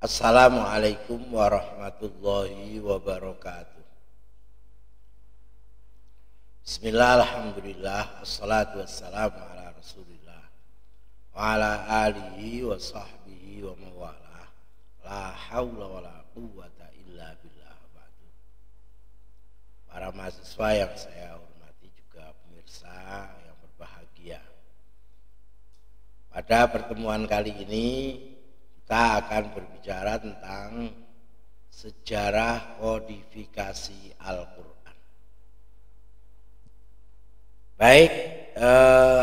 Assalamualaikum warahmatullahi wabarakatuh. Bismillah, alhamdulillah, wassalatu wassalamu ala rasulillah wa ala alihi wa sahbihi wa mawalah. La hawla wa la quwwata illa billah. Para mahasiswa yang saya hormati, juga pemirsa yang berbahagia, pada pertemuan kali ini kita akan berbicara tentang sejarah kodifikasi Al-Quran. Baik,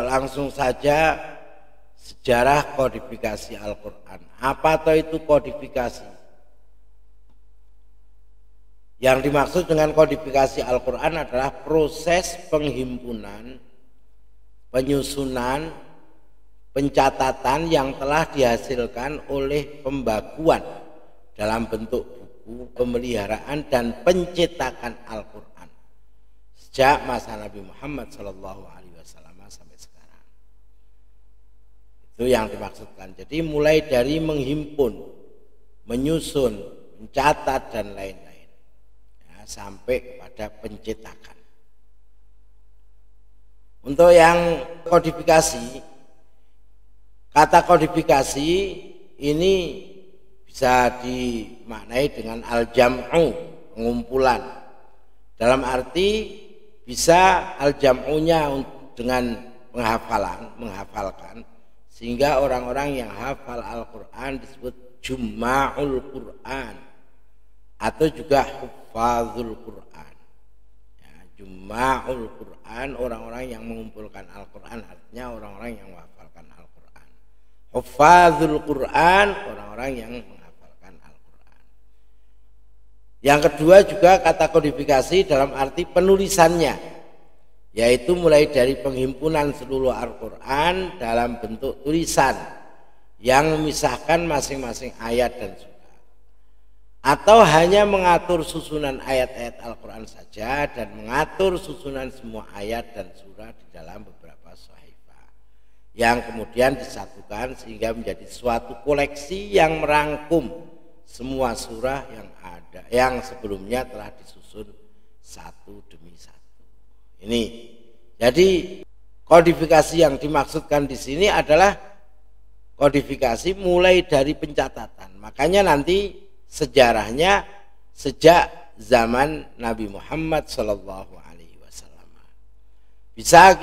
langsung saja sejarah kodifikasi Al-Quran. Apa atau itu kodifikasi? Yang dimaksud dengan kodifikasi Al-Quran adalah proses penghimpunan, penyusunan, pencatatan yang telah dihasilkan oleh pembakuan dalam bentuk buku, pemeliharaan dan pencetakan Al-Quran sejak masa Nabi Muhammad SAW sampai sekarang. Itu yang dimaksudkan. Jadi mulai dari menghimpun, menyusun, mencatat dan lain-lain, ya, sampai kepada pencetakan. Untuk yang kodifikasi, kata kodifikasi ini bisa dimaknai dengan al-jam'u, pengumpulan. Dalam arti bisa al-jam'unya dengan menghafalkan, sehingga orang-orang yang hafal Al-Quran disebut jumma'ul Quran atau juga hufazul Quran. Ya, jumma'ul Quran, orang-orang yang mengumpulkan Al-Quran, artinya orang-orang yang menghafalkan Al-Quran. Hufazul Quran, orang-orang yang menghafalkan Al-Quran. Yang kedua juga kata kodifikasi dalam arti penulisannya, yaitu mulai dari penghimpunan seluruh Al-Quran dalam bentuk tulisan yang memisahkan masing-masing ayat dan surah, atau hanya mengatur susunan ayat-ayat Al-Quran saja dan mengatur susunan semua ayat dan surah di dalam beberapa sahifah yang kemudian disatukan sehingga menjadi suatu koleksi yang merangkum semua surah yang ada, yang sebelumnya telah disusun satu demi satu. Ini jadi kodifikasi yang dimaksudkan di sini adalah kodifikasi mulai dari pencatatan. Makanya nanti sejarahnya sejak zaman Nabi Muhammad SAW. Bisa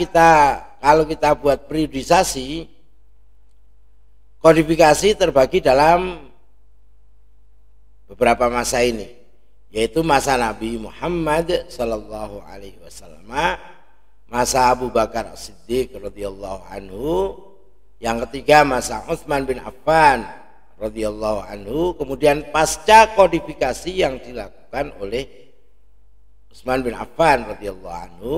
kalau kita buat periodisasi, kodifikasi terbagi dalam beberapa masa ini, yaitu masa Nabi Muhammad SAW, masa Abu Bakar As-Siddiq radhiyallahu anhu, yang ketiga masa Utsman bin Affan radhiyallahu anhu, kemudian pasca kodifikasi yang dilakukan oleh Utsman bin Affan radhiyallahu anhu,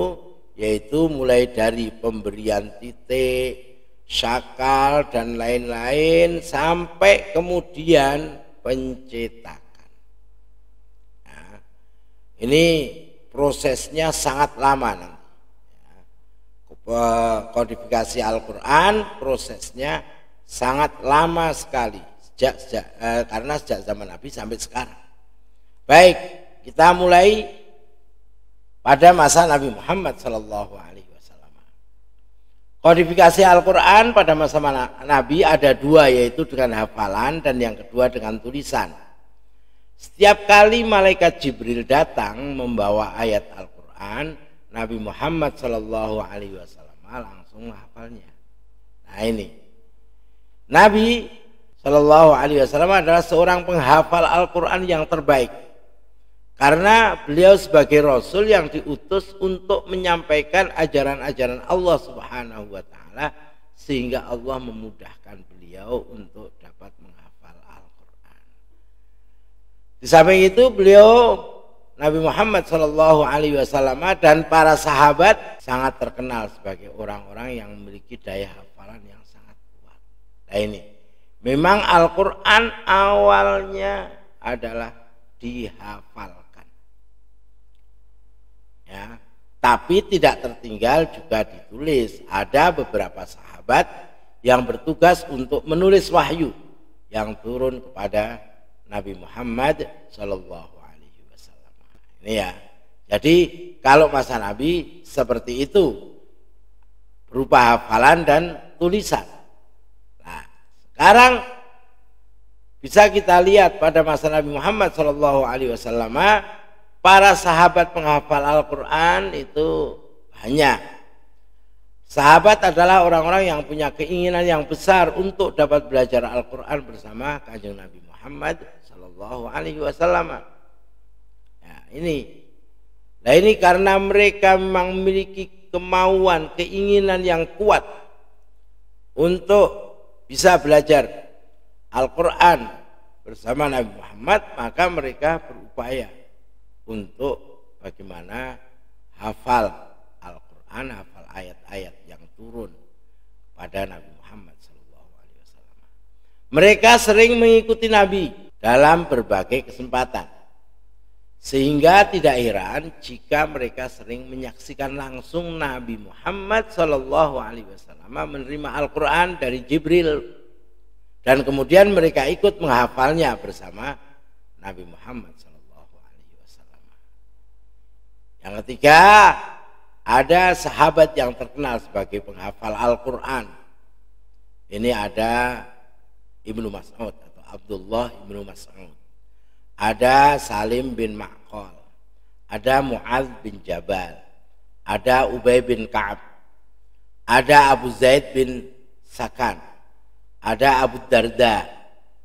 yaitu mulai dari pemberian titik, syakal dan lain-lain sampai kemudian pencetakan. Nah, ini prosesnya sangat lama nanti. Kodifikasi Al-Quran prosesnya sangat lama sekali karena sejak zaman Nabi sampai sekarang. Baik, kita mulai pada masa Nabi Muhammad SAW. Kodifikasi Al-Quran pada masa Nabi ada dua, yaitu dengan hafalan dan yang kedua dengan tulisan. Setiap kali malaikat Jibril datang membawa ayat Al-Quran, Nabi Muhammad SAW langsung menghafalnya. Nah ini, Nabi SAW adalah seorang penghafal Al-Quran yang terbaik. Karena beliau sebagai Rasul yang diutus untuk menyampaikan ajaran-ajaran Allah Subhanahu wa Ta'ala, sehingga Allah memudahkan beliau untuk dapat menghafal Al-Quran. Di samping itu beliau Nabi Muhammad SAW dan para sahabat sangat terkenal sebagai orang-orang yang memiliki daya hafalan yang sangat kuat. Nah ini, memang Al-Quran awalnya adalah dihafalkan. Ya, tapi tidak tertinggal juga ditulis. Ada beberapa sahabat yang bertugas untuk menulis wahyu yang turun kepada Nabi Muhammad Shallallahu Alaihi Wasallam. Ini ya. Jadi kalau masa Nabi seperti itu berupa hafalan dan tulisan. Nah, sekarang bisa kita lihat pada masa Nabi Muhammad Shallallahu Alaihi Wasallam, para sahabat penghafal Al-Quran itu banyak. Sahabat adalah orang-orang yang punya keinginan yang besar untuk dapat belajar Al-Quran bersama Kanjeng Nabi Muhammad Shallallahu Alaihi Wasallam. Ya, ini karena mereka memang memiliki kemauan, keinginan yang kuat untuk bisa belajar Al-Quran bersama Nabi Muhammad, maka mereka berupaya untuk bagaimana hafal Al-Quran, hafal ayat-ayat yang turun pada Nabi Muhammad SAW. Mereka sering mengikuti Nabi dalam berbagai kesempatan, sehingga tidak heran jika mereka sering menyaksikan langsung Nabi Muhammad SAW menerima Al-Quran dari Jibril, dan kemudian mereka ikut menghafalnya bersama Nabi Muhammad SAW. Yang ketiga, ada sahabat yang terkenal sebagai penghafal Al-Quran. Ini ada Ibnu Mas'ud atau Abdullah Ibnu Mas'ud. Ada Salim bin Ma'qal, ada Mu'adz bin Jabal, ada Ubay bin Ka'ab, ada Abu Zaid bin Sakan, ada Abu Darda,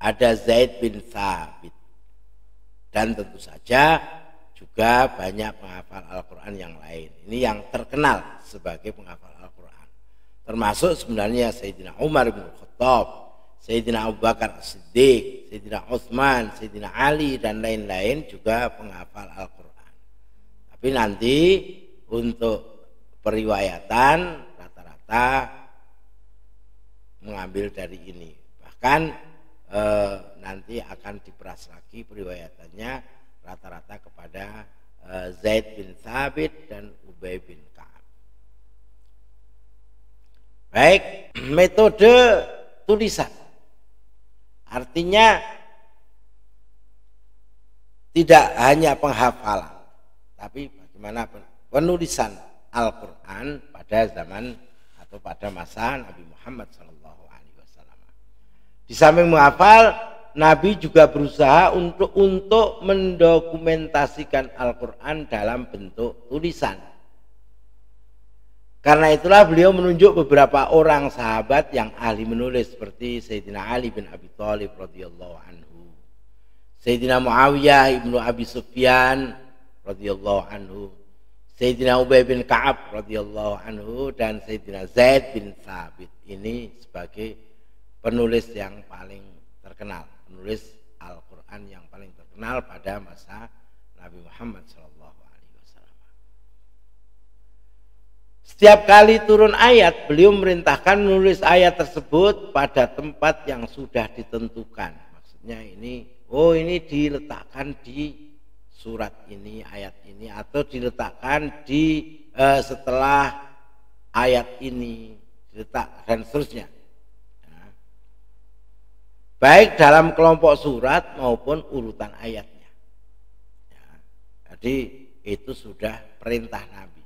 ada Zaid bin Thabit, dan tentu saja juga banyak penghafal Al-Quran yang lain. Ini yang terkenal sebagai penghafal Al-Quran, termasuk sebenarnya Sayyidina Umar bin Khattab, Sayyidina Abu Bakar As-Siddiq, Sayyidina Utsman, Sayyidina Ali, dan lain-lain juga penghafal Al-Quran. Tapi nanti untuk periwayatan rata-rata mengambil dari ini. Bahkan nanti akan diperas lagi periwayatannya rata-rata kepada Zaid bin Thabit dan Ubay bin Ka'ab. Baik, metode tulisan. Artinya tidak hanya penghafalan, tapi bagaimana penulisan Al-Quran pada zaman atau pada masa Nabi Muhammad SAW. Di samping menghafal, Nabi juga berusaha untuk mendokumentasikan Al-Quran dalam bentuk tulisan. Karena itulah beliau menunjuk beberapa orang sahabat yang ahli menulis, seperti Sayyidina Ali bin Abi Thalib radhiyallahu anhu, Sayyidina Muawiyah ibnu Abi Sufyan radhiyallahu anhu, Sayyidina Ubay bin Ka'ab radhiyallahu anhu, dan Sayyidina Zaid bin Thabit. Ini sebagai penulis yang paling terkenal, penulis Al-Quran yang paling terkenal pada masa Nabi Muhammad SAW. Setiap kali turun ayat, beliau memerintahkan menulis ayat tersebut pada tempat yang sudah ditentukan. Maksudnya ini diletakkan di surat ini, ayat ini, atau diletakkan di setelah ayat ini, diletak, dan seterusnya. Baik dalam kelompok surat maupun urutan ayatnya. Ya, jadi itu sudah perintah Nabi.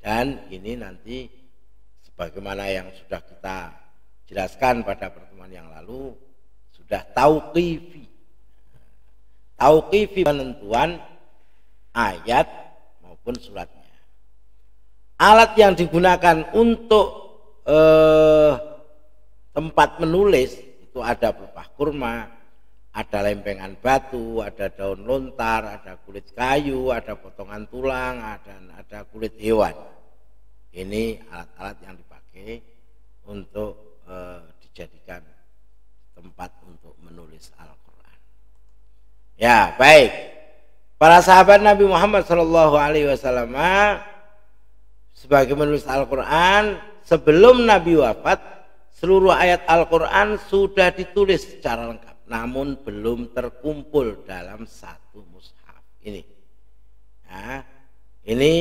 Dan ini nanti sebagaimana yang sudah kita jelaskan pada pertemuan yang lalu, sudah tauqifi. Tauqifi penentuan ayat maupun suratnya. Alat yang digunakan untuk tempat menulis itu ada pelepah kurma, ada lempengan batu, ada daun lontar, ada kulit kayu, ada potongan tulang, ada kulit hewan. Ini alat-alat yang dipakai untuk dijadikan tempat untuk menulis Al-Quran. Ya, baik. Para sahabat Nabi Muhammad SAW sebagai menulis Al-Quran, sebelum Nabi wafat, seluruh ayat Al-Quran sudah ditulis secara lengkap, namun belum terkumpul dalam satu mushaf. Ini, nah, ini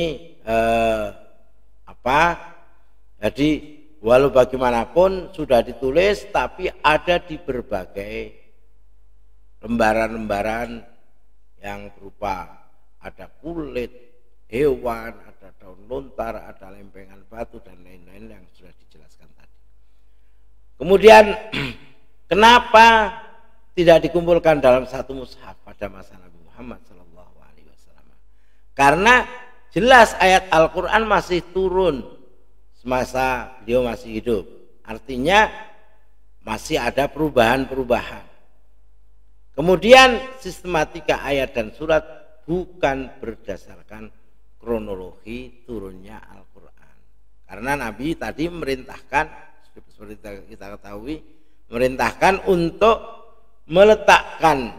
jadi walau bagaimanapun sudah ditulis, tapi ada di berbagai lembaran-lembaran yang berupa ada kulit hewan, ada daun lontar, ada lempengan batu dan lain-lain yang sudah dijelaskan tadi. Kemudian kenapa tidak dikumpulkan dalam satu mushaf pada masa Nabi Muhammad SAW? Karena jelas ayat Al-Quran masih turun semasa beliau masih hidup. Artinya masih ada perubahan-perubahan. Kemudian sistematika ayat dan surat bukan berdasarkan kronologi turunnya Al-Quran. Karena Nabi tadi memerintahkan, seperti kita ketahui, memerintahkan untuk meletakkan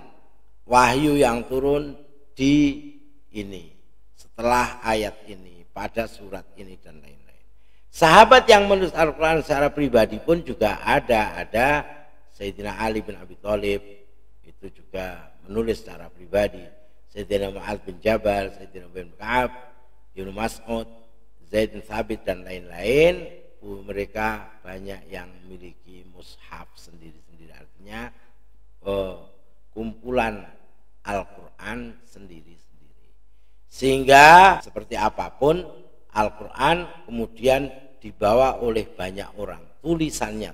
wahyu yang turun di ini, setelah ayat ini, pada surat ini dan lain-lain. Sahabat yang menulis Al-Quran secara pribadi pun juga ada Sayyidina Ali bin Abi Thalib, itu juga menulis secara pribadi. Sayyidina Mu'adz bin Jabal, Sayyidina bin Ka'ab, Ibnu Mas'ud, Zaid bin Thabit dan lain-lain, mereka banyak yang memiliki mushaf sendiri-sendiri, artinya kumpulan Al-Quran sendiri-sendiri. Sehingga seperti apapun Al-Quran kemudian dibawa oleh banyak orang, tulisannya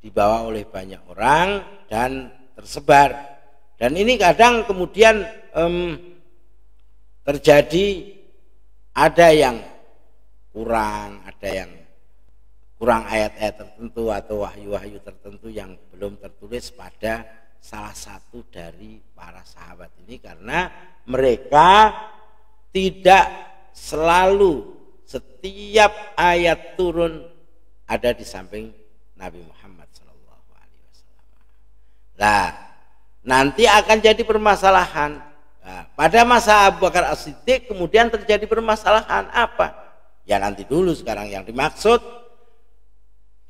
dibawa oleh banyak orang dan tersebar. Dan ini kadang kemudian terjadi ada yang kurang, ada yang kurang ayat-ayat tertentu atau wahyu-wahyu tertentu yang belum tertulis pada salah satu dari para sahabat ini, karena mereka tidak selalu setiap ayat turun ada di samping Nabi Muhammad SAW. Nah, nanti akan jadi permasalahan. Nah, pada masa Abu Bakar As-Siddiq kemudian terjadi permasalahan apa? Ya nanti dulu, sekarang yang dimaksud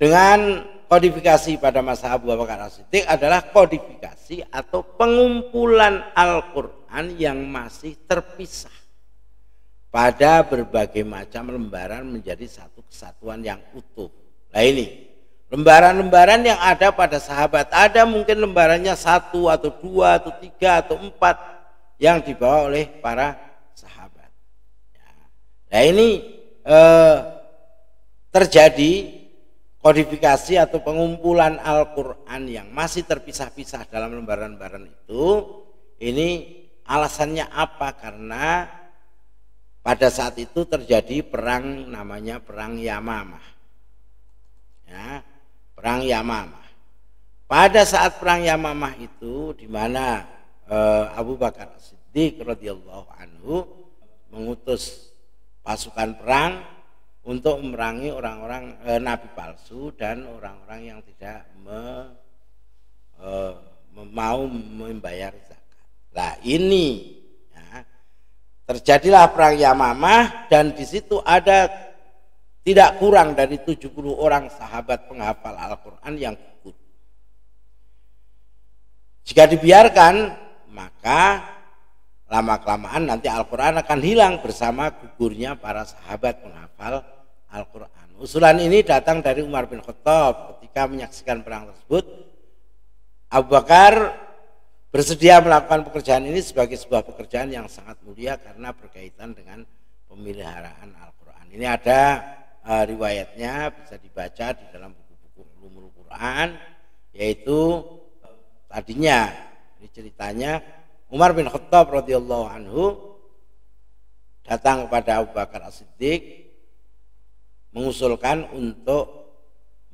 dengan kodifikasi pada masa Abu Bakar As-Siddiq adalah kodifikasi atau pengumpulan Al-Quran yang masih terpisah pada berbagai macam lembaran menjadi satu kesatuan yang utuh. Nah ini lembaran-lembaran yang ada pada sahabat, ada mungkin lembarannya 1 atau 2 atau 3 atau 4 yang dibawa oleh para sahabat. Nah ini terjadi kodifikasi atau pengumpulan Al-Quran yang masih terpisah-pisah dalam lembaran-lembaran itu. Ini alasannya apa? Karena pada saat itu terjadi perang, namanya perang Yamamah. Ya, perang Yamamah. Pada saat perang Yamamah itu, di mana Abu Bakar As-Siddiq radhiyallahu anhu mengutus pasukan perang untuk memerangi orang-orang nabi palsu dan orang-orang yang tidak mau membayar zakat. Nah ini ya, terjadilah perang Yamamah, dan di situ ada tidak kurang dari 70 orang sahabat penghafal Al-Quran yang gugur. Jika dibiarkan, maka lama-kelamaan nanti Al-Quran akan hilang bersama gugurnya para sahabat penghafal Al-Quran. Usulan ini datang dari Umar bin Khattab. Ketika menyaksikan perang tersebut, Abu Bakar bersedia melakukan pekerjaan ini sebagai sebuah pekerjaan yang sangat mulia karena berkaitan dengan pemeliharaan Al-Quran. Ini ada riwayatnya, bisa dibaca di dalam buku-buku Ulumul Quran, yaitu tadinya ini ceritanya Umar bin Khattab radhiyallahu anhu datang kepada Abu Bakar As-Siddiq mengusulkan untuk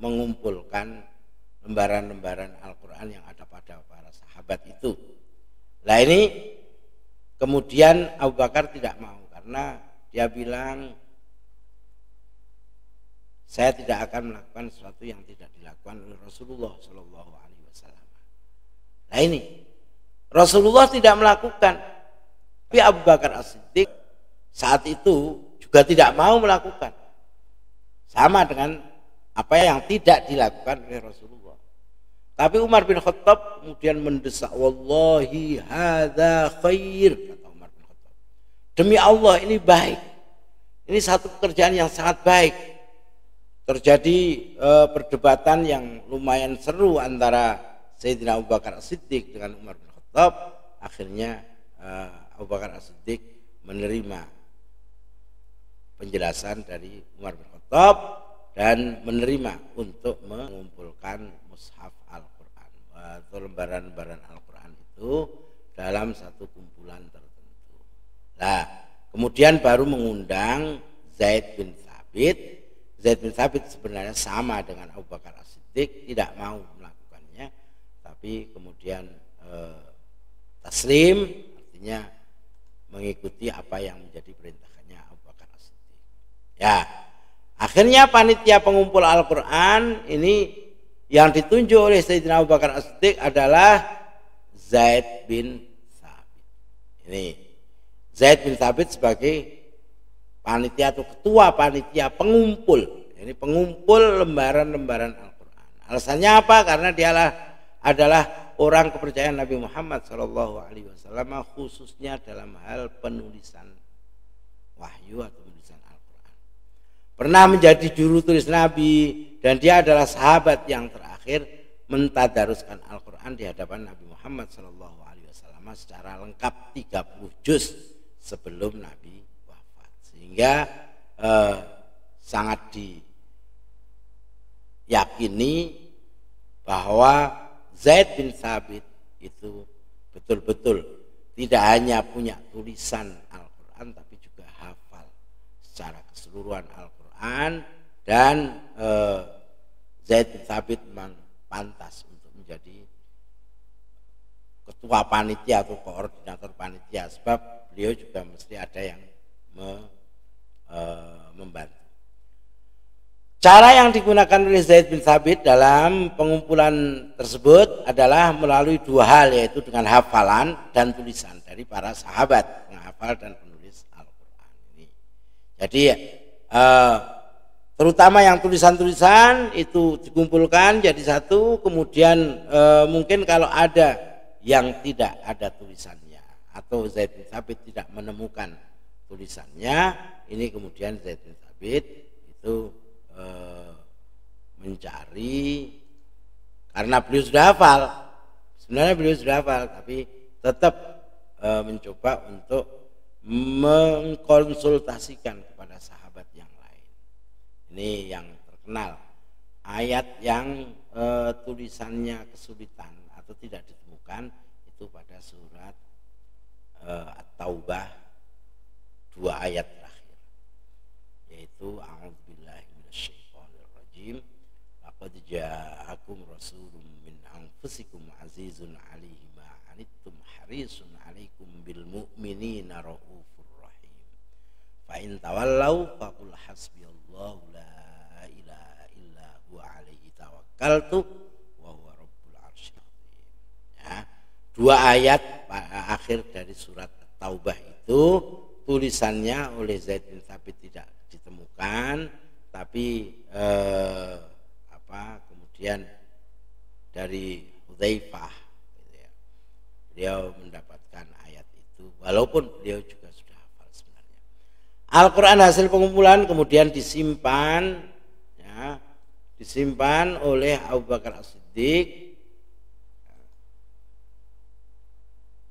mengumpulkan lembaran-lembaran Al-Quran yang ada pada para sahabat itu. Nah ini kemudian Abu Bakar tidak mau, karena dia bilang, saya tidak akan melakukan sesuatu yang tidak dilakukan oleh Rasulullah Shallallahu Alaihi Wasallam. Nah ini Rasulullah tidak melakukan, tapi Abu Bakar As-Siddiq saat itu juga tidak mau melakukan, sama dengan apa yang tidak dilakukan oleh Rasulullah. Tapi Umar bin Khattab kemudian mendesak, wallahi hadza khair, kata Umar bin Khattab, demi Allah ini baik, ini satu pekerjaan yang sangat baik. Terjadi perdebatan yang lumayan seru antara Sayyidina Abu Bakar As-Siddiq dengan Umar bin Khattab, akhirnya Abu Bakar As-Siddiq menerima penjelasan dari Umar bin Khattab dan menerima untuk mengumpulkan mushaf Al-Quran atau lembaran-lembaran Al-Quran itu dalam satu kumpulan tertentu. Nah, kemudian baru mengundang Zaid bin Thabit. Zaid bin Thabit sebenarnya sama dengan Abu Bakar As-Siddiq, tidak mau melakukannya, tapi kemudian taslim, artinya mengikuti apa yang menjadi perintahnya Abu Bakar As-Siddiq. Ya, akhirnya panitia pengumpul Al-Quran ini yang ditunjuk oleh Sayyidina Abu Bakar As-Siddiq adalah Zaid bin Thabit. Ini Zaid bin Thabit sebagai panitia atau ketua panitia pengumpul, ini pengumpul lembaran-lembaran Al-Quran. Alasannya apa? Karena dialah adalah orang kepercayaan Nabi Muhammad SAW, khususnya dalam hal penulisan wahyu atau penulisan Al-Quran. Pernah menjadi juru tulis Nabi dan dia adalah sahabat yang terakhir mentadaruskan Al-Quran di hadapan Nabi Muhammad SAW secara lengkap 30 juz sebelum Nabi, sehingga sangat diyakini bahwa Zaid bin Thabit itu betul-betul tidak hanya punya tulisan Al-Quran tapi juga hafal secara keseluruhan Al-Quran, dan Zaid bin Thabit memang pantas untuk menjadi ketua panitia atau koordinator panitia, sebab beliau juga mesti ada yang membantu. Cara yang digunakan oleh Zaid bin Thabit dalam pengumpulan tersebut adalah melalui dua hal, yaitu dengan hafalan dan tulisan dari para sahabat penghafal dan penulis Al-Quran ini. Jadi terutama yang tulisan-tulisan itu dikumpulkan jadi satu, kemudian mungkin kalau ada yang tidak ada tulisannya atau Zaid bin Thabit tidak menemukan tulisannya, ini kemudian Zaid bin Thabit itu mencari, karena beliau sudah hafal, sebenarnya beliau sudah hafal, tapi tetap mencoba untuk mengkonsultasikan kepada sahabat yang lain. Ini yang terkenal, ayat yang tulisannya kesulitan atau tidak ditemukan itu pada surat At-Taubah, 2 ayat terakhir, yaitu a'udzubillahi minasyaitonirrajim, laqad ja'akum rasulun min anfusikum azizun 'alaihi ma 'anittum harisun 'alaikum bil mu'minina raufur rahim, fa in tawallau faqul hasbiyallahu la ilaha illa huwa 'alaihi tawakkaltu wa huwa rabbul 'arsyil 'azim. Ya, 2 ayat akhir dari surat At-Taubah itu tulisannya oleh Zaid bin Thabit tidak ditemukan, tapi kemudian dari Hudzaifah gitu ya, beliau mendapatkan ayat itu walaupun beliau juga sudah hafal sebenarnya. Al-Quran hasil pengumpulan kemudian disimpan, ya, disimpan oleh Abu Bakar As-Siddiq.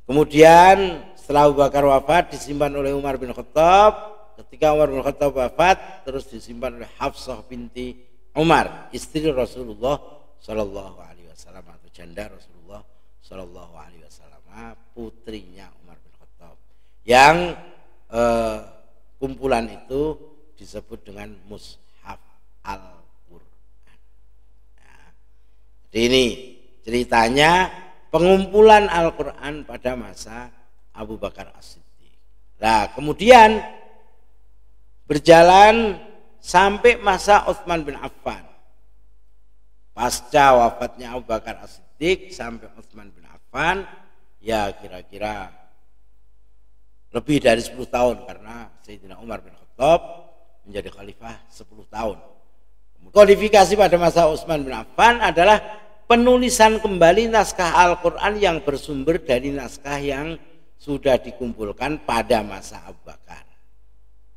Kemudian setelah Abu Bakar wafat disimpan oleh Umar bin Khattab. Ketika Umar bin Khattab wafat terus disimpan oleh Hafsah binti Umar, istri Rasulullah Shallallahu Alaihi Wasallam atau janda Rasulullah Shallallahu Alaihi Wasallam, putrinya Umar bin Khattab. Yang kumpulan itu disebut dengan Mushaf Al-Quran. Nah, jadi ini ceritanya pengumpulan Al-Quran pada masa Abu Bakar As-Siddiq. Nah, kemudian berjalan sampai masa Utsman bin Affan. Pasca wafatnya Abu Bakar As-Siddiq sampai Utsman bin Affan, ya kira-kira lebih dari 10 tahun, karena Sayyidina Umar bin Khattab menjadi khalifah 10 tahun. Kodifikasi pada masa Utsman bin Affan adalah penulisan kembali naskah Al-Quran yang bersumber dari naskah yang sudah dikumpulkan pada masa Abu Bakar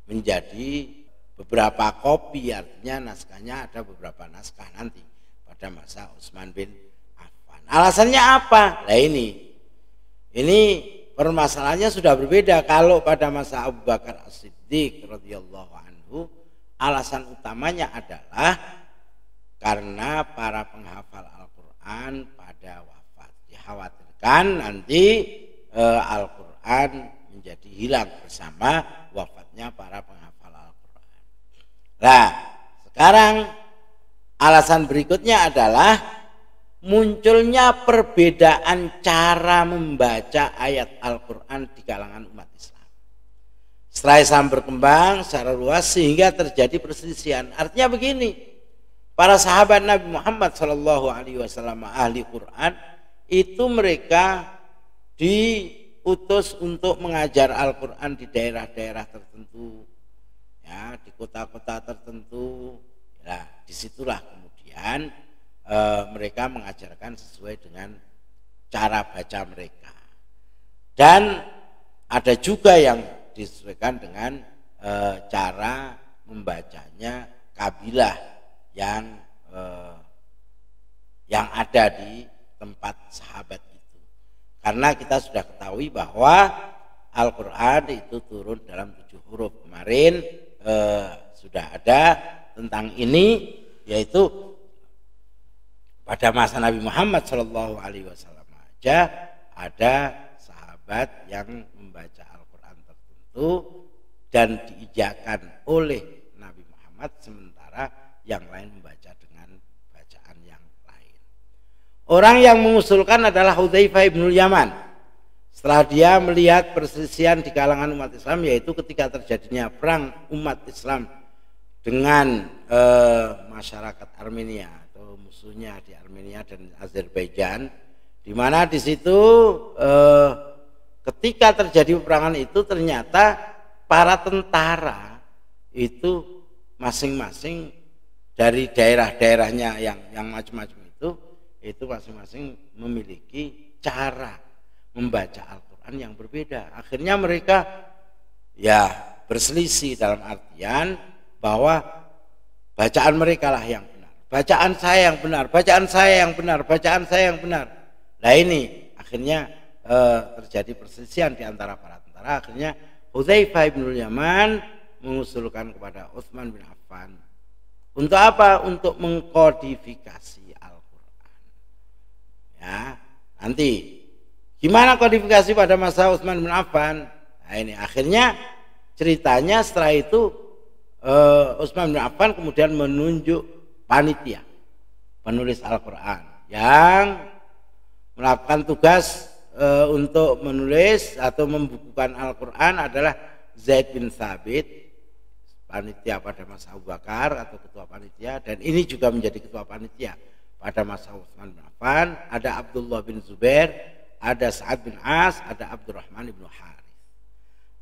menjadi beberapa kopi, artinya naskahnya ada beberapa naskah nanti pada masa Utsman bin Affan. Alasannya apa? Nah ini permasalahannya sudah berbeda. Kalau pada masa Abu Bakar As-Siddiq radhiyallahu anhu, alasan utamanya adalah karena para penghafal Al-Quran pada wafat. Dikhawatirkan nanti Al-Quran menjadi hilang bersama wafatnya para penghafal Al-Quran. Nah, sekarang alasan berikutnya adalah munculnya perbedaan cara membaca ayat Al-Quran di kalangan umat Islam. Setelah Islam berkembang secara luas sehingga terjadi perselisihan. Artinya begini, para sahabat Nabi Muhammad SAW ahli Quran itu mereka diutus untuk mengajar Al-Quran di daerah-daerah tertentu, ya, di kota-kota tertentu. Nah, disitulah kemudian mereka mengajarkan sesuai dengan cara baca mereka. Dan ada juga yang disesuaikan dengan cara membacanya kabilah yang ada di tempat sahabat itu. Karena kita sudah ketahui bahwa Al-Quran itu turun dalam 7 huruf. Kemarin sudah ada tentang ini, yaitu pada masa Nabi Muhammad SAW aja ada sahabat yang membaca Al-Quran tertentu dan diijakan oleh Nabi Muhammad, sementara yang lain membaca dengan bacaan yang lain. Orang yang mengusulkan adalah Hudzaifah ibnul Yaman. Setelah dia melihat perselisihan di kalangan umat Islam, yaitu ketika terjadinya perang umat Islam dengan masyarakat Armenia atau musuhnya di Armenia dan Azerbaijan, di mana di situ ketika terjadi peperangan itu ternyata para tentara itu masing-masing dari daerah-daerahnya yang macam-macam itu masing-masing memiliki cara membaca Al-Quran yang berbeda. Akhirnya mereka ya berselisih dalam artian bahwa bacaan mereka lah yang benar, bacaan saya yang benar, bacaan saya yang benar, bacaan saya yang benar. Nah ini akhirnya terjadi perselisihan di antara para tentara. Akhirnya Hudzaifah ibnul Yaman mengusulkan kepada Utsman bin Affan untuk apa? Untuk mengkodifikasi Al-Quran. Ya, nanti gimana kodifikasi pada masa Utsman bin Affan? Nah ini akhirnya ceritanya setelah itu Utsman bin Affan kemudian menunjuk panitia penulis Al-Quran yang melakukan tugas untuk menulis atau membukukan Al-Quran adalah Zaid bin Thabit, panitia pada masa Abu Bakar atau ketua panitia, dan ini juga menjadi ketua panitia pada masa Utsman bin Affan. Ada Abdullah bin Zubair, ada Sa'ad bin As, ada Abdurrahman bin Harith.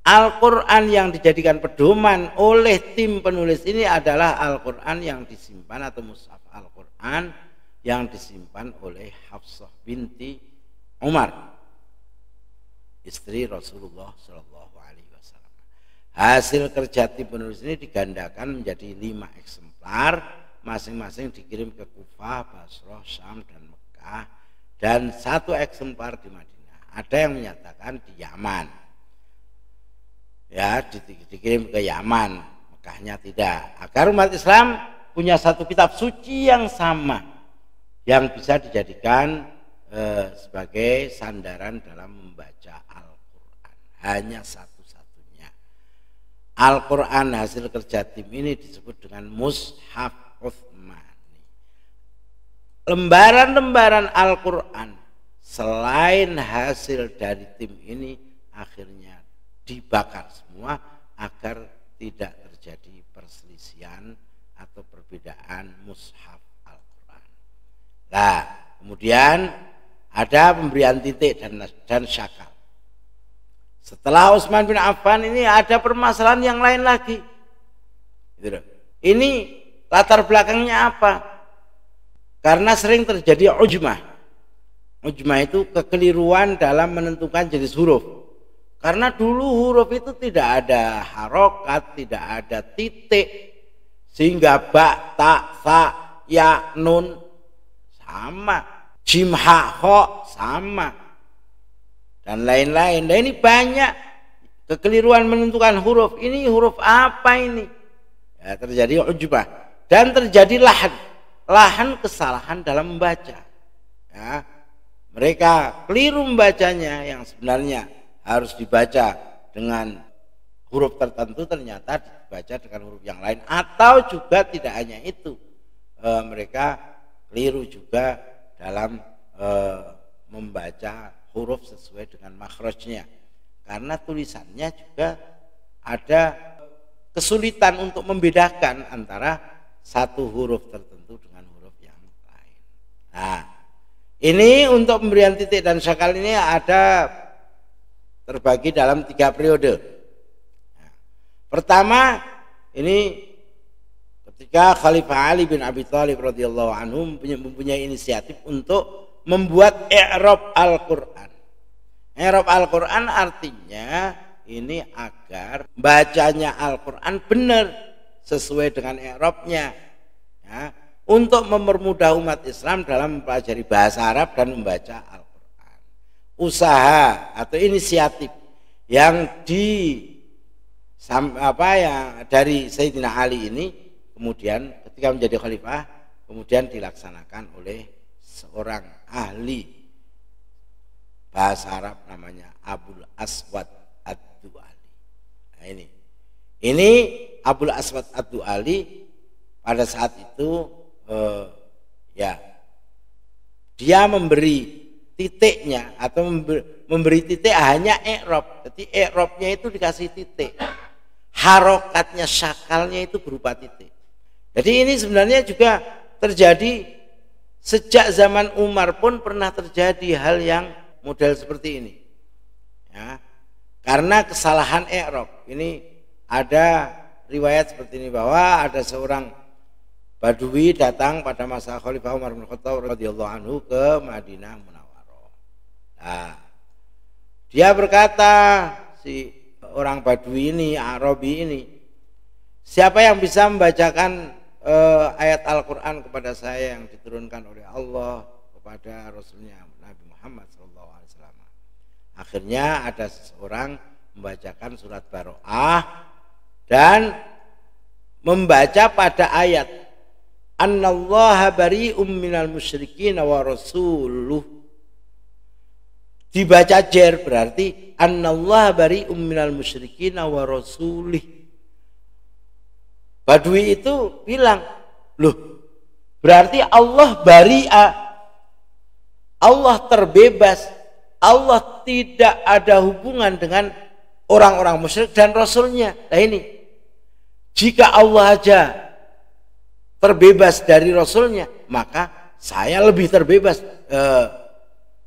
Al-Quran yang dijadikan pedoman oleh tim penulis ini adalah Al-Quran yang disimpan atau mushaf Al-Quran yang disimpan oleh Hafsah binti Umar, istri Rasulullah SAW. Hasil kerja tim penulis ini digandakan menjadi 5 eksemplar, masing-masing dikirim ke Kufah, Basrah, Syam, dan Mekah, dan 1 eksemplar di Madinah. Ada yang menyatakan di Yaman. Ya, dikirim ke Yaman, Mekahnya tidak. Agar umat Islam punya satu kitab suci yang sama, yang bisa dijadikan sebagai sandaran dalam membaca Al-Quran. Hanya satu-satunya. Al-Quran hasil kerja tim ini disebut dengan Mushaf Utsmani. Lembaran-lembaran Al-Quran selain hasil dari tim ini akhirnya dibakar semua agar tidak terjadi perselisihan atau perbedaan mushaf Al-Quran. Nah, kemudian ada pemberian titik dan syakal. Setelah Utsman bin Affan ini ada permasalahan yang lain lagi. Ini latar belakangnya apa? Karena sering terjadi ujmah. Ujmah itu kekeliruan dalam menentukan jenis huruf. Karena dulu huruf itu tidak ada harokat, tidak ada titik, sehingga ba, ta, sa, ya, nun sama. jim ha kho sama dan lain-lain. Nah, ini banyak kekeliruan menentukan huruf. Ini huruf apa ini? Ya, terjadi ujbah dan terjadi lahan kesalahan dalam membaca. Ya, mereka keliru membacanya yang sebenarnya harus dibaca dengan huruf tertentu, ternyata dibaca dengan huruf yang lain. Atau juga tidak hanya itu, mereka keliru juga dalam membaca huruf sesuai dengan makhrajnya, karena tulisannya juga ada kesulitan untuk membedakan antara satu huruf tertentu dengan huruf yang lain. Nah, ini untuk pemberian titik dan syakal ini ada terbagi dalam 3 periode. Nah, pertama ini ketika Khalifah Ali bin Abi Thalib radhiyallahu anhu mempunyai inisiatif untuk membuat i'rab Al-Quran. I'rab Al-Quran artinya ini agar bacanya Al-Quran benar sesuai dengan i'rabnya, ya, untuk mempermudah umat Islam dalam mempelajari bahasa Arab dan membaca Al-Quran. Usaha atau inisiatif yang dari Sayyidina Ali ini kemudian ketika menjadi khalifah kemudian dilaksanakan oleh seorang ahli bahasa Arab namanya Abul Aswad Ad-Du'ali. Nah, ini Abul Aswad Ad-Du'ali pada saat itu dia memberi titiknya atau memberi titik hanya i'rab. Jadi i'rabnya itu dikasih titik, harokatnya, syakalnya itu berupa titik. Jadi ini sebenarnya juga terjadi sejak zaman Umar pun pernah terjadi hal yang model seperti ini, ya, karena kesalahan i'rab. Ini ada riwayat seperti ini bahwa ada seorang Badui datang pada masa Khalifah Umar bin Khattab radhiyallahu anhu ke Madinah Munawwarah. Nah, dia berkata, si orang Badui ini, Arabi ini, siapa yang bisa membacakan ayat Al-Quran kepada saya yang diturunkan oleh Allah kepada Rasulnya Nabi Muhammad SAW. Akhirnya ada seseorang membacakan surat Baro'ah dan membaca pada ayat Annallaha bari'um minal musyrikin wa rasuluh. Dibaca jer berarti Annallaha bari'um minal musyrikin wa rasulih. Badui itu bilang, loh, berarti Allah bari'a, Allah terbebas, Allah tidak ada hubungan dengan orang-orang musyrik dan Rasulnya. Nah ini, jika Allah aja terbebas dari Rasulnya, maka saya lebih terbebas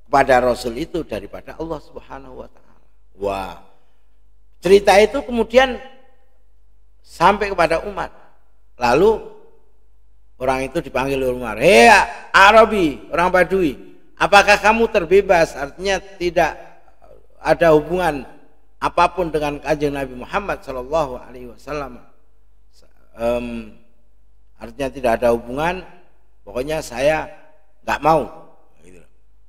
pada Rasul itu daripada Allah Subhanahu wa ta'ala. Wah, cerita itu kemudian sampai kepada Umar. Lalu orang itu dipanggil oleh Umar, "Hei Arabi, orang Badui, apakah kamu terbebas?" Artinya tidak ada hubungan apapun dengan Kanjeng Nabi Muhammad Shallallahu Alaihi Wasallam. Artinya tidak ada hubungan. Pokoknya saya nggak mau.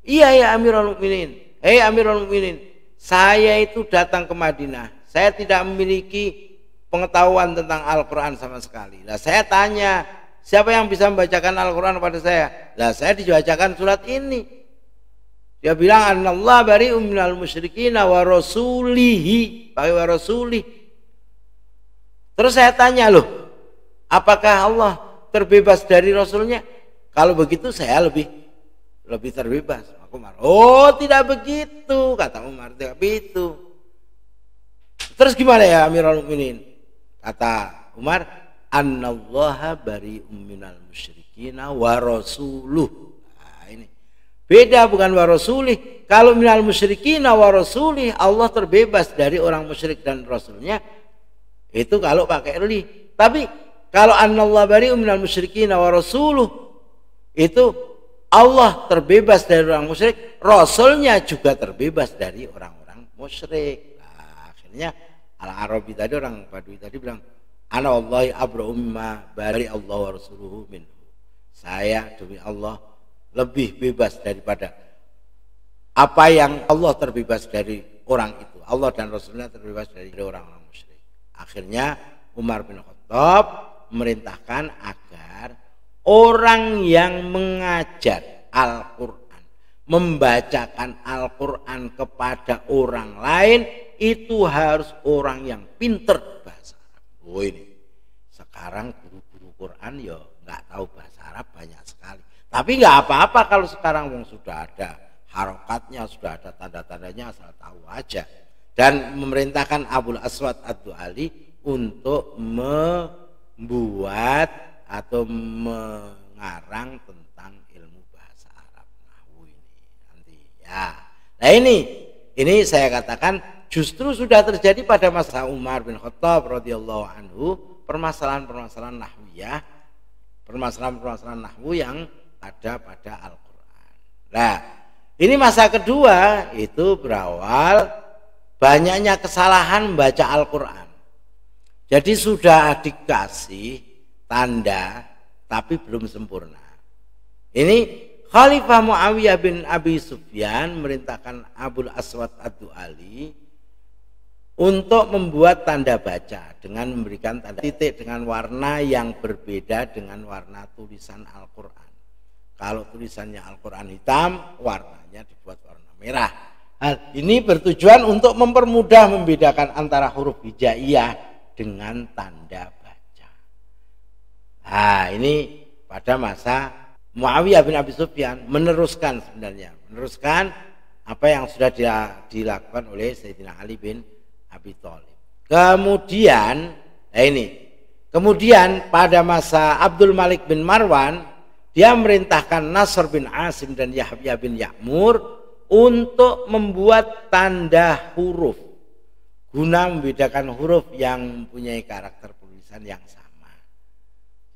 Iya ya Amirul Mukminin. Hei Amirul Mukminin, saya itu datang ke Madinah. Saya tidak memiliki pengetahuan tentang Al-Quran sama sekali. Lah saya tanya, siapa yang bisa membacakan Al-Quran pada saya? Lah saya dibacakan surat ini. Dia bilang Anallah bari'um minal musyrikin wa rasulihi, pakai wa rasulih. Terus saya tanya, loh, apakah Allah terbebas dari Rasulnya? Kalau begitu saya lebih terbebas. Umar, oh tidak begitu, kata Umar, tidak begitu. Terus gimana ya Amirul Mukminin? Kata Umar, Annallaha bari'um minal musyrikin wa rasuluh. Nah, ini beda, bukan wa rasulih. Kalau minal musyrikin wa rasulih, Allah terbebas dari orang musyrik dan Rasulnya. Itu kalau pakai li. Tapi kalau Annallaha bari'um minal musyrikin wa rasuluh, itu Allah terbebas dari orang musyrik, Rasulnya juga terbebas dari orang-orang musyrik. Nah, akhirnya Al-Arabi tadi, orang Badui tadi bilang, Ana wallahi abra'u mimma bari Allah wa rasuluhu minhu. Saya demi Allah lebih bebas daripada apa yang Allah terbebas dari orang itu. Allah dan Rasulnya terbebas dari orang-orang musyrik. Akhirnya Umar bin Khattab memerintahkan agar orang yang mengajar Al-Quran, membacakan Al-Quran kepada orang lain itu harus orang yang pinter bahasa Arab. Oh ini sekarang guru-guru Quran ya nggak tahu bahasa Arab banyak sekali. Tapi nggak apa-apa kalau sekarang sudah ada harokatnya, sudah ada tanda-tandanya, asal tahu aja. Dan memerintahkan Abul Aswad Ad-Du'ali untuk membuat atau mengarang tentang ilmu bahasa Arab nahwu ini nanti ya. Nah ini saya katakan justru sudah terjadi pada masa Umar bin Khattab radhiyallahu anhu permasalahan-permasalahan nahwiyah, permasalahan-permasalahan nahwu yang ada pada Al-Qur'an. Nah, ini masa kedua itu berawal banyaknya kesalahan membaca Al-Qur'an. Jadi sudah dikasih tanda tapi belum sempurna. Ini Khalifah Muawiyah bin Abi Sufyan merintahkan Abul Aswad Ad-Du'ali untuk membuat tanda baca dengan memberikan tanda titik dengan warna yang berbeda dengan warna tulisan Al-Qur'an. Kalau tulisannya Al-Qur'an hitam, warnanya dibuat warna merah. Hal ini bertujuan untuk mempermudah membedakan antara huruf hijaiyah dengan tanda baca. Nah, ini pada masa Muawiyah bin Abi Sufyan meneruskan apa yang sudah dilakukan oleh Sayyidina Ali bin Abi Thalib. Kemudian pada masa Abdul Malik bin Marwan, dia merintahkan Nasr bin Asim dan Yahya bin Ya'mur untuk membuat tanda huruf guna membedakan huruf yang mempunyai karakter penulisan yang sama.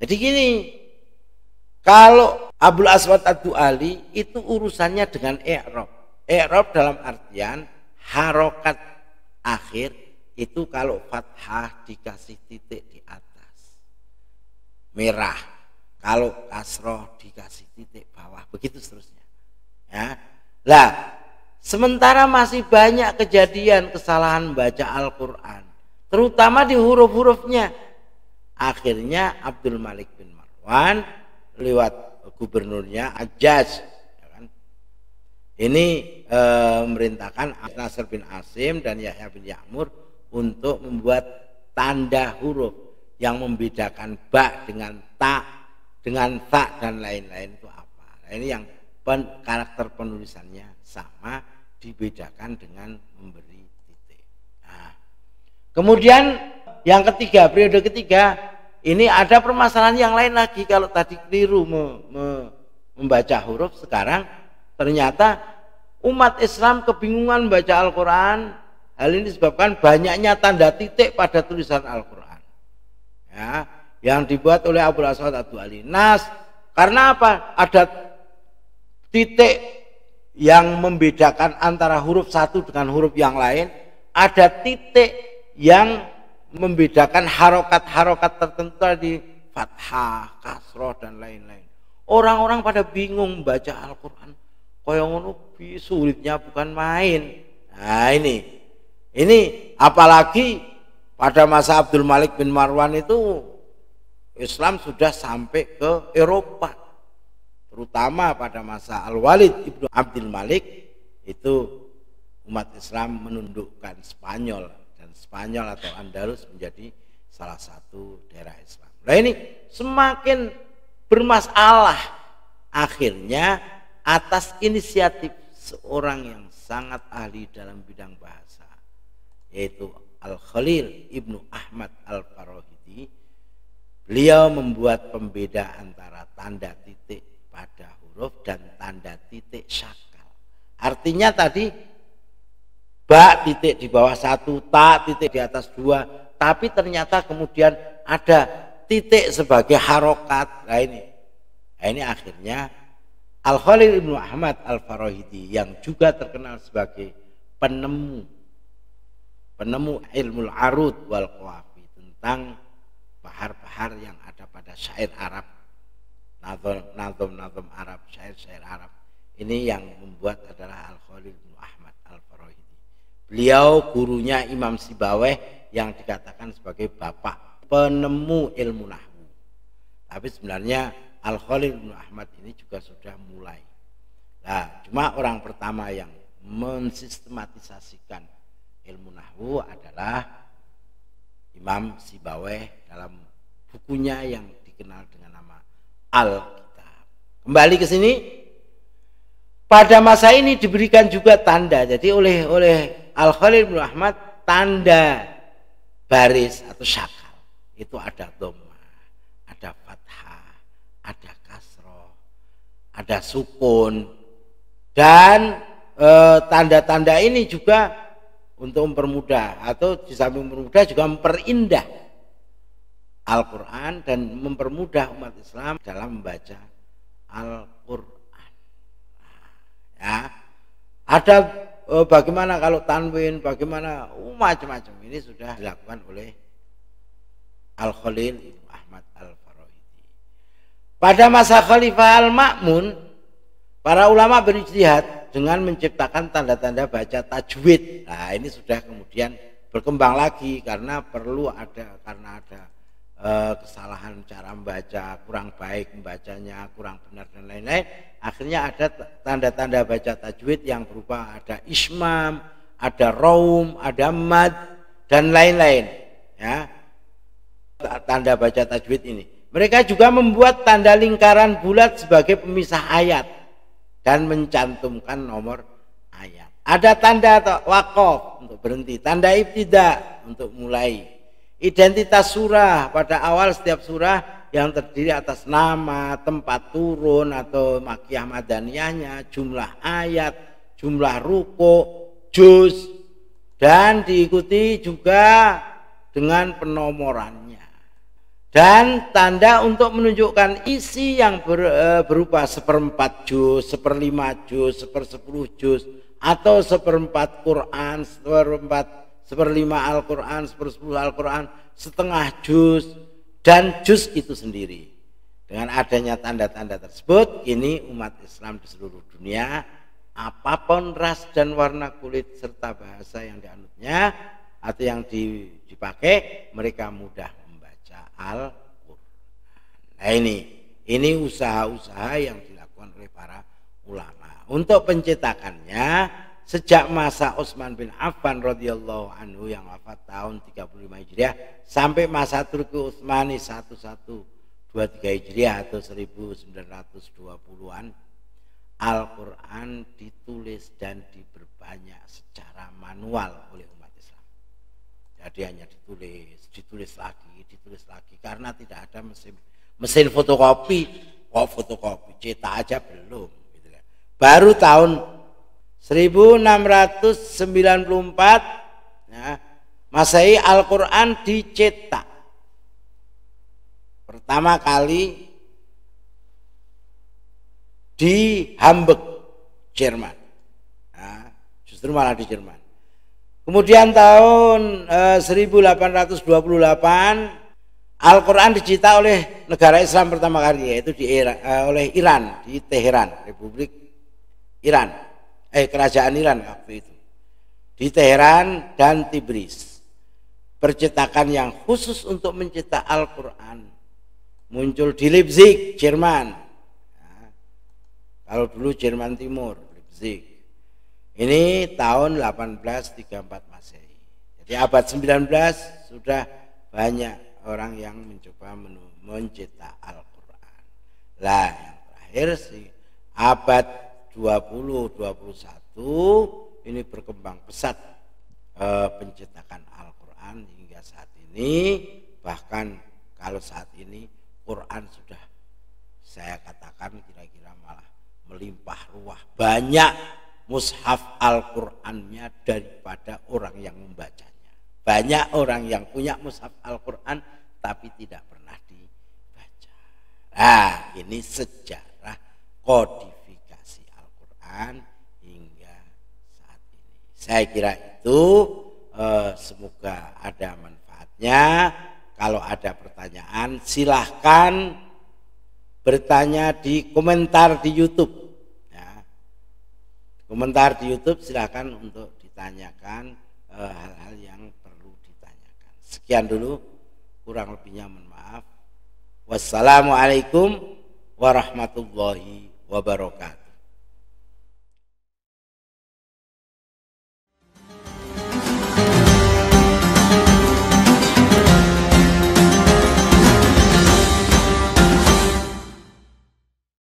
Jadi gini, kalau Abul Aswad Ad-Du'ali itu urusannya dengan i'rab. I'rab dalam artian harokat akhir itu kalau fathah dikasih titik di atas merah, kalau kasroh dikasih titik bawah, begitu seterusnya. Ya, lah sementara masih banyak kejadian kesalahan baca Al-Quran, terutama di huruf-hurufnya. Akhirnya Abdul Malik bin Marwan lewat gubernurnya Ajaz, ya kan? Ini memerintahkan Nasr bin Asim dan Yahya bin Ya'mur untuk membuat tanda huruf yang membedakan ba dengan ta, dan lain-lain itu apa. Nah, ini yang karakter penulisannya sama, dibedakan dengan memberi titik. Nah, kemudian yang ketiga, periode ketiga, ini ada permasalahan yang lain lagi. Kalau tadi keliru membaca huruf, sekarang ternyata umat Islam kebingungan membaca Al-Quran. Hal ini disebabkan banyaknya tanda titik pada tulisan Al-Quran, ya, yang dibuat oleh Abul Aswad Ad-Du'ali. Karena apa? Ada titik yang membedakan antara huruf satu dengan huruf yang lain, ada titik yang membedakan harokat-harokat tertentu di fathah, kasroh dan lain-lain. Orang-orang pada bingung baca Al-Quran, kaya ngono sulitnya bukan main. Nah ini apalagi pada masa Abdul Malik bin Marwan itu Islam sudah sampai ke Eropa, terutama pada masa Al-Walid ibnu Abdul Malik itu umat Islam menundukkan Spanyol, dan Spanyol atau Andalus menjadi salah satu daerah Islam. Nah ini semakin bermasalah akhirnya atas inisiatif seorang yang sangat ahli dalam bidang bahasa, yaitu Al-Khalil ibnu Ahmad Al-Farahidi. Beliau membuat pembeda antara tanda titik pada huruf dan tanda titik syakal. Artinya tadi ba titik di bawah satu, ta titik di atas dua, tapi ternyata kemudian ada titik sebagai harokat. Nah ini akhirnya Al-Khalil ibnu Ahmad Al-Farahidi yang juga terkenal sebagai penemu ilmu arud wal qawafi, tentang bahar-bahar yang ada pada syair Arab, nazom Arab, syair-syair Arab. Ini yang membuat adalah Al-Khalil bin Ahmad Al-Farahidi. Beliau gurunya Imam Sibawayh yang dikatakan sebagai bapak penemu ilmu nahwu. Tapi sebenarnya Al-Khalil bin Ahmad ini juga sudah mulai. Nah, cuma orang pertama yang mensistematisasikan ilmu nahwu adalah Imam Sibawayh dalam bukunya yang dikenal dengan nama Al-Kitab. Kembali ke sini, pada masa ini diberikan juga tanda. Jadi oleh Al-Khalil bin Ahmad tanda baris atau syakal itu ada dhammah, ada fathah, ada kasroh, ada sukun, dan tanda-tanda ini juga untuk mempermudah atau di samping mempermudah juga memperindah Al-Quran dan mempermudah umat Islam dalam membaca Al-Quran. Ya, ada bagaimana kalau tanwin, bagaimana macam-macam ini sudah dilakukan oleh Al-Khalil bin Ahmad Al-Farahidi. Pada masa Khalifah Al-Ma'mun, para ulama berijtihad dengan menciptakan tanda-tanda baca tajwid. Nah, ini sudah kemudian berkembang lagi karena ada kesalahan cara membaca, kurang baik membacanya, kurang benar dan lain-lain. Akhirnya ada tanda-tanda baca tajwid yang berupa ada ismam, ada raum, ada mad dan lain-lain. Ya, tanda baca tajwid ini. Mereka juga membuat tanda lingkaran bulat sebagai pemisah ayat dan mencantumkan nomor ayat. Ada tanda waqaf untuk berhenti, tanda ibtida untuk mulai. Identitas surah pada awal setiap surah yang terdiri atas nama, tempat turun atau makiyah madaniyahnya, jumlah ayat, jumlah ruku, juz, dan diikuti juga dengan penomorannya. Dan tanda untuk menunjukkan isi yang berupa 1/4 juz, 1/5 juz, 1/10 juz, atau 1/4 Quran, 1/5 Al-Quran, 1/10 Al-Quran, setengah juz, dan juz itu sendiri. Dengan adanya tanda-tanda tersebut, kini umat Islam di seluruh dunia, apapun ras dan warna kulit serta bahasa yang dianutnya atau yang dipakai, mereka mudah membaca Al-Quran. Nah, ini usaha-usaha yang dilakukan oleh para ulama. Untuk pencetakannya, sejak masa Utsman bin Affan radhiyallahu anhu yang wafat tahun 35 Hijriah sampai masa Turki Utsmani 1123 Hijriah atau 1920-an, Al-Quran ditulis dan diperbanyak secara manual oleh umat Islam. Jadi hanya ditulis lagi karena tidak ada mesin fotokopi. Fotokopi cetak aja belum. Gitu. Baru tahun 1694 ya, Masehi Al-Quran dicetak pertama kali di Hamburg, Jerman. Nah, justru malah di Jerman. Kemudian tahun 1828 Al-Quran dicetak oleh negara Islam pertama kali, yaitu oleh Iran, di Teheran, Republik Iran. Kerajaan Iran waktu itu di Teheran dan Tibris. Percetakan yang khusus untuk mencetak Al-Quran muncul di Leipzig, Jerman. Nah, kalau dulu Jerman Timur, Leipzig. Ini tahun 1834 Masehi. Jadi abad 19 sudah banyak orang yang mencoba mencetak Al-Quran. Lah, yang terakhir sih abad 20-21 ini berkembang pesat pencetakan Al-Quran hingga saat ini. Bahkan kalau saat ini Quran sudah saya katakan kira-kira malah melimpah ruah, banyak mushaf Al-Qurannya daripada orang yang membacanya. Banyak orang yang punya mushaf Al-Quran tapi tidak pernah dibaca. Nah, ini sejarah kodifikasi hingga saat ini. Saya kira itu semoga ada manfaatnya. Kalau ada pertanyaan silahkan bertanya di komentar di YouTube. Ya. Komentar di YouTube silakan untuk ditanyakan hal-hal yang perlu ditanyakan. Sekian dulu, kurang lebihnya mohon maaf. Wassalamualaikum warahmatullahi wabarakatuh.